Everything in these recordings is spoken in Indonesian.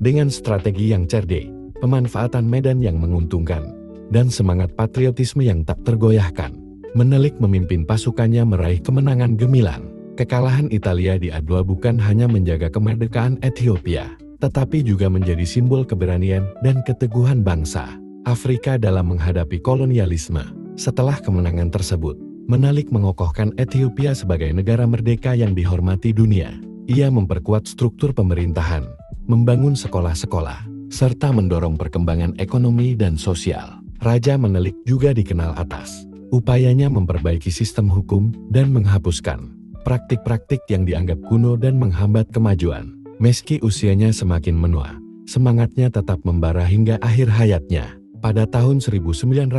Dengan strategi yang cerdik, pemanfaatan medan yang menguntungkan, dan semangat patriotisme yang tak tergoyahkan, Menelik memimpin pasukannya meraih kemenangan gemilang. Kekalahan Italia di Adwa bukan hanya menjaga kemerdekaan Ethiopia, tetapi juga menjadi simbol keberanian dan keteguhan bangsa Afrika dalam menghadapi kolonialisme. Setelah kemenangan tersebut, Menelik mengokohkan Ethiopia sebagai negara merdeka yang dihormati dunia. Ia memperkuat struktur pemerintahan, membangun sekolah-sekolah, serta mendorong perkembangan ekonomi dan sosial. Raja Menelik juga dikenal atas upayanya memperbaiki sistem hukum dan menghapuskan praktik-praktik yang dianggap kuno dan menghambat kemajuan. Meski usianya semakin menua, semangatnya tetap membara hingga akhir hayatnya. Pada tahun 1913,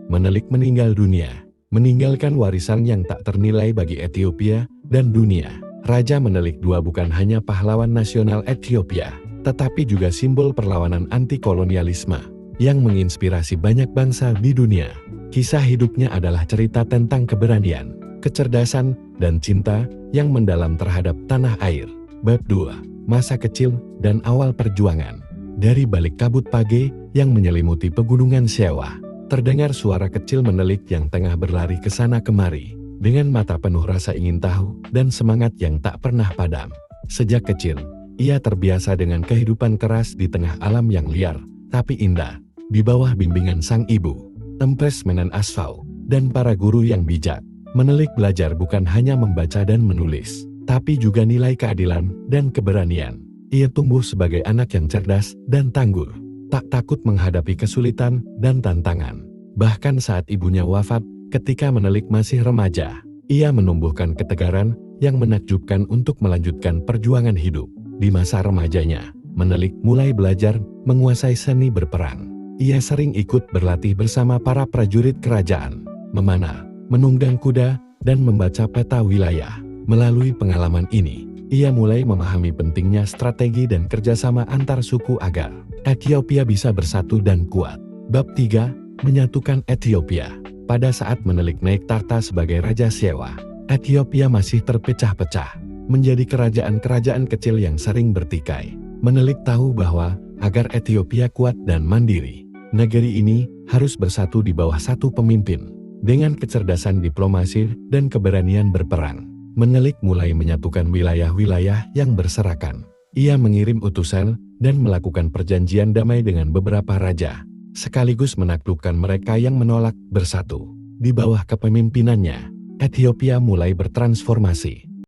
Menelik meninggal dunia, meninggalkan warisan yang tak ternilai bagi Ethiopia dan dunia. Raja Menelik II bukan hanya pahlawan nasional Ethiopia, tetapi juga simbol perlawanan anti-kolonialisme yang menginspirasi banyak bangsa di dunia. Kisah hidupnya adalah cerita tentang keberanian, kecerdasan, dan cinta yang mendalam terhadap tanah air. Bab 2. Masa kecil dan awal perjuangan. Dari balik kabut pagi yang menyelimuti pegunungan Syawa, terdengar suara kecil Menelik yang tengah berlari ke sana kemari, dengan mata penuh rasa ingin tahu dan semangat yang tak pernah padam. Sejak kecil, ia terbiasa dengan kehidupan keras di tengah alam yang liar, tapi indah, di bawah bimbingan sang ibu, Empres Menen Asfau, dan para guru yang bijak. Menelik belajar bukan hanya membaca dan menulis, tapi juga nilai keadilan dan keberanian. Ia tumbuh sebagai anak yang cerdas dan tangguh, tak takut menghadapi kesulitan dan tantangan. Bahkan saat ibunya wafat ketika Menelik masih remaja, ia menumbuhkan ketegaran yang menakjubkan untuk melanjutkan perjuangan hidup. Di masa remajanya, Menelik mulai belajar menguasai seni berperang. Ia sering ikut berlatih bersama para prajurit kerajaan, memanah, menunggang kuda, dan membaca peta wilayah. Melalui pengalaman ini, ia mulai memahami pentingnya strategi dan kerjasama antar suku agar Ethiopia bisa bersatu dan kuat. Bab 3. Menyatukan Ethiopia. Pada saat Menelik naik takhta sebagai Raja Syawa, Ethiopia masih terpecah-pecah menjadi kerajaan-kerajaan kecil yang sering bertikai. Menelik tahu bahwa agar Ethiopia kuat dan mandiri, negeri ini harus bersatu di bawah satu pemimpin. Dengan kecerdasan diplomasi dan keberanian berperang, Menelik mulai menyatukan wilayah-wilayah yang berserakan. Ia mengirim utusan dan melakukan perjanjian damai dengan beberapa raja, sekaligus menaklukkan mereka yang menolak bersatu. Di bawah kepemimpinannya, Ethiopia mulai bertransformasi